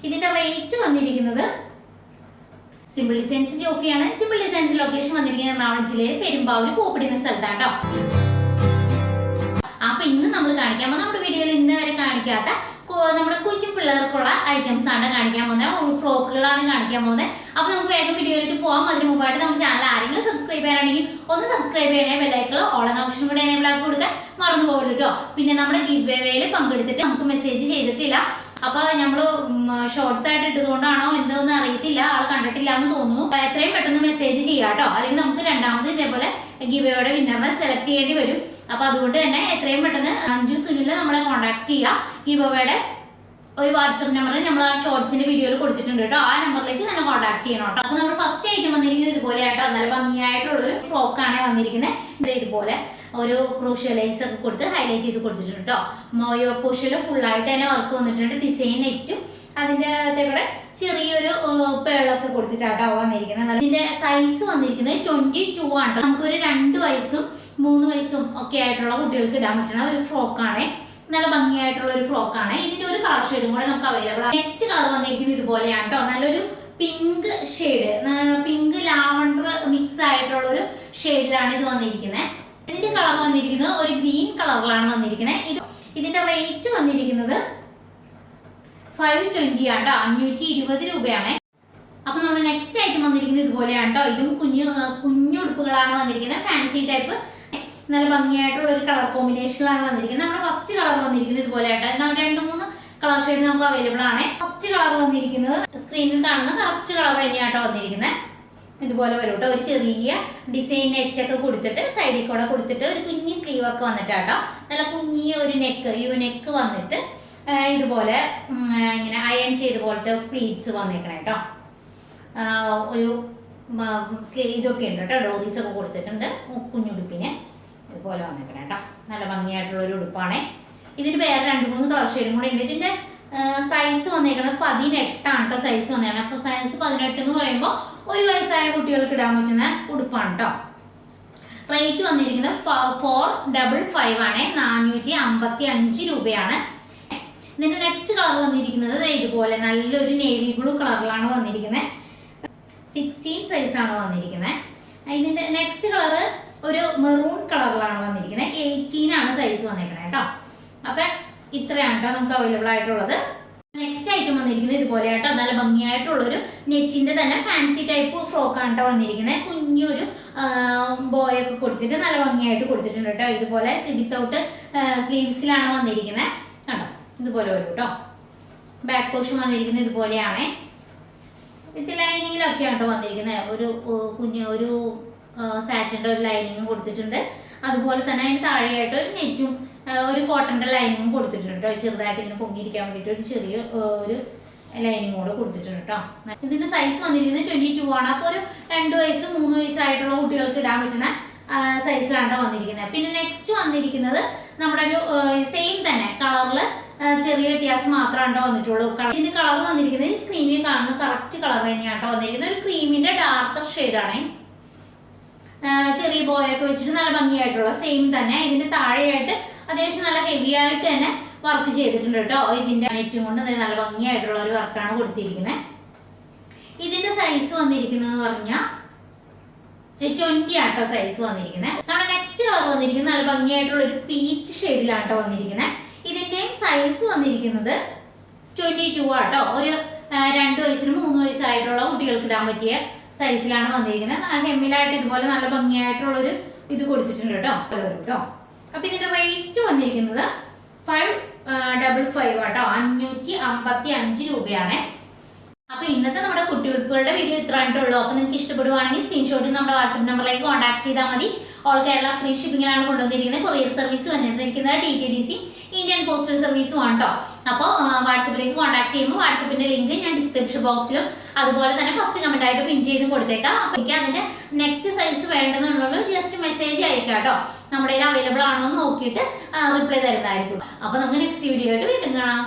ഇതിന്റെ റേറ്റ് വന്നിരിക്കുന്നത് simple designs ജോഫിയാണ്. സിമ്പിൾ ഡിസൈൻസ് ലൊക്കേഷൻ വന്നിരിക്കുന്നത് എറണാകുളം ജില്ലയിൽ പെരുമ്പാവൂർ കോപ്പിടി എന്ന സ്ഥലത്താണ് കേട്ടോ. അപ്പൊ ഇന്ന് നമ്മൾ കാണിക്കാൻ പോകുന്നത് നമ്മുടെ വീഡിയോയിൽ ഇന്ന് വരെ കാണിക്കാത്ത നമ്മുടെ കൊച്ചു പിള്ളേർക്കുള്ള ഐറ്റംസ് ആണ് കാണിക്കാൻ പോകുന്നത്. ഫ്രോക്കുകളാണ് കാണിക്കാൻ പോകുന്നത്. അപ്പൊ നമുക്ക് വേഗം വീഡിയോയിലേക്ക് പോകാം. അതിന് മുമ്പായിട്ട് നമ്മുടെ ചാനൽ ആരെങ്കിലും സബ്സ്ക്രൈബ് ചെയ്യാനാണെങ്കിൽ ഒന്ന് സബ്സ്ക്രൈബ് ചെയ്യണേ. ബെല്ലൈക്കൺ ഓൾ എന്ന ഓപ്ഷൻ കൂടെ എനേബിൾ ആക്കി കൊടുക്കാൻ മറന്നു പോകരുത് കേട്ടോ. പിന്നെ നമ്മുടെ ഗിവ് അവേയിൽ പങ്കെടുത്തിട്ട് നമുക്ക് മെസ്സേജ് ചെയ്തിട്ടില്ല. അപ്പൊ നമ്മള് ഷോർട്സ് ആയിട്ട് ഇട്ടതുകൊണ്ടാണോ എന്തോന്നും അറിയത്തില്ല, ആൾ കണ്ടിട്ടില്ല എന്ന് തോന്നുന്നു. എത്രയും പെട്ടെന്ന് മെസ്സേജ് ചെയ്യാം കേട്ടോ, അല്ലെങ്കിൽ നമുക്ക് രണ്ടാമത് ഇതേപോലെ ഗിവ് അവേയുടെ വിന്നറിനെ സെലക്ട് ചെയ്യേണ്ടി വരും. അപ്പൊ അതുകൊണ്ട് തന്നെ എത്രയും പെട്ടെന്ന് അഞ്ജു സുനിലിനെ നമ്മളെ കോൺടാക്ട് ചെയ്യുക. ഗിവ് അവേയുടെ ഒരു വാട്സപ്പ് നമ്പർ നമ്മൾ ആ ഷോർട്സിന്റെ വീഡിയോയിൽ കൊടുത്തിട്ടുണ്ട് കേട്ടോ. ആ നമ്പറിലേക്ക് തന്നെ കോൺടാക്ട് ചെയ്യണം കേട്ടോ. അപ്പൊ നമ്മൾ ഫസ്റ്റ് ഐറ്റം വന്നിരിക്കുന്നത് ഇതുപോലെ ആയിട്ടോ, നല്ല ഭംഗിയായിട്ടുള്ളൊരു ഫ്രോക്കാണ് വന്നിരിക്കുന്നത്. ഇതുപോലെ ഒരു ക്രൂഷ്യൽ ലൈസ് ഒക്കെ കൊടുത്ത് ഹൈലൈറ്റ് ചെയ്ത് കൊടുത്തിട്ടുണ്ട് കേട്ടോ. മോയോ പോഷല് ഫുള്ളായിട്ട് തന്നെ വർക്ക് വന്നിട്ടുണ്ട്. ഡിസൈൻ നെറ്റും അതിൻ്റെ കൂടെ ചെറിയൊരു പേളൊക്കെ കൊടുത്തിട്ടാട്ടോ വന്നിരിക്കുന്നത്. ഇതിന്റെ സൈസ് വന്നിരിക്കുന്നത് 22 ആണ്. നമുക്കൊരു 2 വയസ്സും 3 വയസ്സും ഒക്കെ ആയിട്ടുള്ള കുട്ടികൾക്ക് ഇടാൻ പറ്റുന്ന ഒരു ഫ്രോക്കാണ്. നല്ല ഭംഗിയായിട്ടുള്ള ഒരു ഫ്രോക്കാണ്. ഇതിന്റെ ഒരു കളർ ഷെയ്ഡും കൂടെ നമുക്ക് അവൈലബിൾ ആണ്. നെക്സ്റ്റ് കളർ വന്നിരിക്കുന്നത് ഇതുപോലെയാണ് കേട്ടോ. നല്ലൊരു pink shade, pink lavender mix ആയിട്ടുള്ള ഒരു ഷെയ്ഡിലാണ് ഇത് വന്നിരിക്കുന്നത്. ഇതിന്റെ കളർ വന്നിരിക്കുന്നത് ഒരു ഗ്രീൻ കളറിലാണ് വന്നിരിക്കുന്നത്. ഇതിന്റെ റേറ്റ് വന്നിരിക്കുന്നത് 520 ആണ് കേട്ടോ, 520 രൂപയാണ്. അപ്പൊ നമ്മുടെ നെക്സ്റ്റ് ഐറ്റം വന്നിരിക്കുന്നത് ഇതുപോലെയാണ് കേട്ടോ. ഇതും കുഞ്ഞുടുപ്പുകളാണ് വന്നിരിക്കുന്നത്. ഫാൻസി ടൈപ്പ് നല്ല ഭംഗിയായിട്ടുള്ള ഒരു കളർ കോമ്പിനേഷനിലാണ് വന്നിരിക്കുന്നത്. നമ്മുടെ ഫസ്റ്റ് കളർ വന്നിരിക്കുന്നത് ഇതുപോലെ ആട്ടോ. 2-3 കളർ ഷെയ്ഡ് നമുക്ക് അവൈലബിൾ ആണ്. ഫസ്റ്റ് കളർ വന്നിരിക്കുന്നത് സ്ക്രീനിൽ കാണുന്ന കറക്റ്റ് കളർ തന്നെയാട്ടോ വന്നിരിക്കുന്നത്. ഇതുപോലെ വരും കേട്ടോ. ഒരു ചെറിയ ഡിസൈൻ നെറ്റ് ഒക്കെ കൊടുത്തിട്ട് സൈഡിൽ കൂടെ കൊടുത്തിട്ട് ഒരു കുഞ്ഞി സ്ലീവ് ഒക്കെ വന്നിട്ടാട്ടോ. നല്ല കുഞ്ഞിയ ഒരു നെക്ക് വന്നിട്ട് ഇതുപോലെ ഇങ്ങനെ അയൺ ചെയ്ത പോലത്തെ പ്ലീറ്റ്സ് വന്നേക്കണേ കേട്ടോ. ഒരു ഇതൊക്കെ ഉണ്ട് കേട്ടോ, ഡോറീസ് ഒക്കെ കൊടുത്തിട്ടുണ്ട് കുഞ്ഞുടുപ്പിന്. ഇതുപോലെ വന്നേക്കണേ കേട്ടോ. നല്ല ഭംഗിയായിട്ടുള്ള ഒരു ഉടുപ്പാണ്. ഇതിന് വേറെ 2-3 കളർ ഷെയ്ഡും കൂടെ ഉണ്ട്. ഇതിന്റെ സൈസ് വന്നേക്കുന്നത് 18 ആണ് കേട്ടോ. സൈസ് വന്നേക്കണം. അപ്പൊ സൈസ് 18 എന്ന് പറയുമ്പോൾ 1 വയസ്സായ കുട്ടികൾക്ക് ഇടാൻ പറ്റുന്ന ഉടുപ്പാണ് കേട്ടോ. റേറ്റ് വന്നിരിക്കുന്നത് 455 ആണ്, 455 രൂപയാണ്. ഇതിന്റെ നെക്സ്റ്റ് കളർ വന്നിരിക്കുന്നത് ഇതുപോലെ നല്ലൊരു നേവി ബ്ലൂ കളറിലാണ് വന്നിരിക്കുന്നത്. 16 സൈസാണ് വന്നിരിക്കുന്നത്. ഇതിന്റെ നെക്സ്റ്റ് കളർ ഒരു മെറൂൺ കളറിലാണ് വന്നിരിക്കുന്നത്. 18 ആണ് സൈസ് വന്നിരിക്കുന്നത് കേട്ടോ. അപ്പൊ ഇത്രയാണ് കേട്ടോ നമുക്ക് അവൈലബിൾ ആയിട്ടുള്ളത്. നെക്സ്റ്റ് ഐറ്റം വന്നിരിക്കുന്നത് ഇതുപോലെ ആട്ടോ. നല്ല ഭംഗിയായിട്ടുള്ളൊരു നെറ്റിന്റെ തന്നെ ഫാൻസി ടൈപ്പ് ഫ്രോക്കാണ് കേട്ടോ വന്നിരിക്കുന്നത്. കുഞ്ഞൊരു ബോയൊക്കെ കൊടുത്തിട്ട് നല്ല ഭംഗിയായിട്ട് കൊടുത്തിട്ടുണ്ട് കേട്ടോ. ഇതുപോലെ വിത്തൗട്ട് സ്ലീവ്സിലാണ് വന്നിരിക്കുന്നത് കേട്ടോ. ഇതുപോലെ വരും കേട്ടോ. ബാക്ക് പോർഷൻ വന്നിരിക്കുന്നത് ഇതുപോലെയാണ്. വിത്ത് ലൈനിങ്ങിലൊക്കെയാണ് കേട്ടോ വന്നിരിക്കുന്നത്. ഒരു സാറ്റിൻ്റെ ഒരു ലൈനിങ്ങും കൊടുത്തിട്ടുണ്ട്. അതുപോലെ തന്നെ അതിന് താഴെയായിട്ട് ഒരു നെറ്റും ഒരു കോട്ടൻ്റെ ലൈനിങ്ങും കൊടുത്തിട്ടുണ്ട് കേട്ടോ. ചെറുതായിട്ട് ഇങ്ങനെ പൊങ്ങിയിരിക്കാൻ വേണ്ടിയിട്ട് ഒരു ചെറിയ ഒരു ലൈനിങ് കൂടെ കൊടുത്തിട്ടുണ്ട് കേട്ടോ. ഇതിന്റെ സൈസ് വന്നിരിക്കുന്നത് 22 ആണ്. അപ്പോൾ ഒരു 2 വയസ്സ് 3 വയസ്സായിട്ടുള്ള കുട്ടികൾക്ക് ഇടാൻ പറ്റുന്ന സൈസിലാണ് വന്നിരിക്കുന്നത്. പിന്നെ നെക്സ്റ്റ് വന്നിരിക്കുന്നത് നമ്മുടെ ഒരു സെയിം തന്നെ കളറിൽ ചെറിയ വ്യത്യാസം മാത്രമാണ് വന്നിട്ടുള്ളൂ. ഇതിന്റെ കളർ വന്നിരിക്കുന്നത് സ്ക്രീനിൽ കാണുന്ന കറക്റ്റ് കളർ തന്നെയാണ് വന്നിരിക്കുന്നത്. ഒരു ക്രീമിന്റെ ഡാർക്കർ ഷെയ്ഡാണ്. ചെറിയ ബോയൊക്കെ വെച്ചിട്ട് നല്ല ഭംഗിയായിട്ടുള്ള സെയിം തന്നെ. ഇതിന്റെ താഴെയായിട്ട് അത്യാവശ്യം നല്ല ഹെവി ആയിട്ട് തന്നെ വർക്ക് ചെയ്തിട്ടുണ്ട് കേട്ടോ. ഇതിന്റെ നെറ്റും കൊണ്ട് നല്ല ഭംഗിയായിട്ടുള്ള ഒരു വർക്കാണ് കൊടുത്തിരിക്കുന്നത്. ഇതിന്റെ സൈസ് വന്നിരിക്കുന്നത് പറഞ്ഞാൽ 20 ആട്ടോ സൈസ് വന്നിരിക്കുന്നത്. നമ്മുടെ നെക്സ്റ്റ് കളർ വന്നിരിക്കുന്നത് നല്ല ഭംഗിയായിട്ടുള്ള ഒരു പീച്ച് ഷെയ്ഡിലാണ് കേട്ടോ വന്നിരിക്കുന്നത്. ഇതിന്റെയും സൈസ് വന്നിരിക്കുന്നത് 22 ആട്ടോ. ഒരു 2 വയസ്സിനും 3 വയസ്സായിട്ടുള്ള കുട്ടികൾക്ക് ഇടാൻ പറ്റിയ സൈസിലാണ് വന്നിരിക്കുന്നത്. ഹെമ്മിലായിട്ട് ഇതുപോലെ നല്ല ഭംഗിയായിട്ടുള്ളൊരു ഇത് കൊടുത്തിട്ടുണ്ട് കേട്ടോ. കേട്ടോ. അപ്പൊ ഇതിന്റെ റേറ്റ് വന്നിരിക്കുന്നത് 555 ആട്ടോ, 555 രൂപയാണ്. അപ്പൊ ഇന്നത്തെ നമ്മുടെ കുട്ടിയുടുപ്പുകളുടെ വീഡിയോ ഇത്ര ആയിട്ടുള്ളൂ. അപ്പൊ നിങ്ങൾക്ക് ഇഷ്ടപ്പെടുവാണെങ്കിൽ സ്ക്രീൻഷോട്ട് നമ്മുടെ വാട്സ്ആപ്പ് നമ്പറിലേക്ക് കോൺടാക്ട് ചെയ്താൽ മതി. ഓൾ കേരള ഫ്രീ ഷിപ്പിംഗിലാണ് കൊണ്ടുവന്നിരിക്കുന്നത്. കൊറിയർ സർവീസ് വന്നിരിക്കുന്നത് DTDC ഇന്ത്യൻ പോസ്റ്റൽ സർവീസും ആണ് കേട്ടോ. അപ്പോൾ വാട്സപ്പിലേക്ക് കോൺടാക്ട് ചെയ്യുമ്പോൾ വാട്സപ്പിന്റെ ലിങ്ക് ഞാൻ ഡിസ്ക്രിപ്ഷൻ ബോക്സിലും അതുപോലെ തന്നെ ഫസ്റ്റ് കമന്റ് ആയിട്ട് പിൻ ചെയ്തും കൊടുത്തേക്കാം. അപ്പോൾ എനിക്ക് അതിന്റെ നെക്സ്റ്റ് സൈസ് വേണ്ടെന്നുള്ളത് ജസ്റ്റ് മെസ്സേജ് അയക്കാം കേട്ടോ. നമ്മുടെ കയ്യിൽ അവൈലബിൾ ആണോ എന്ന് നോക്കിയിട്ട് റിപ്ലൈ തരുന്നതായിരിക്കും. അപ്പോൾ നമുക്ക് നെക്സ്റ്റ് വീഡിയോ ആയിട്ട് വീണ്ടും കാണാം.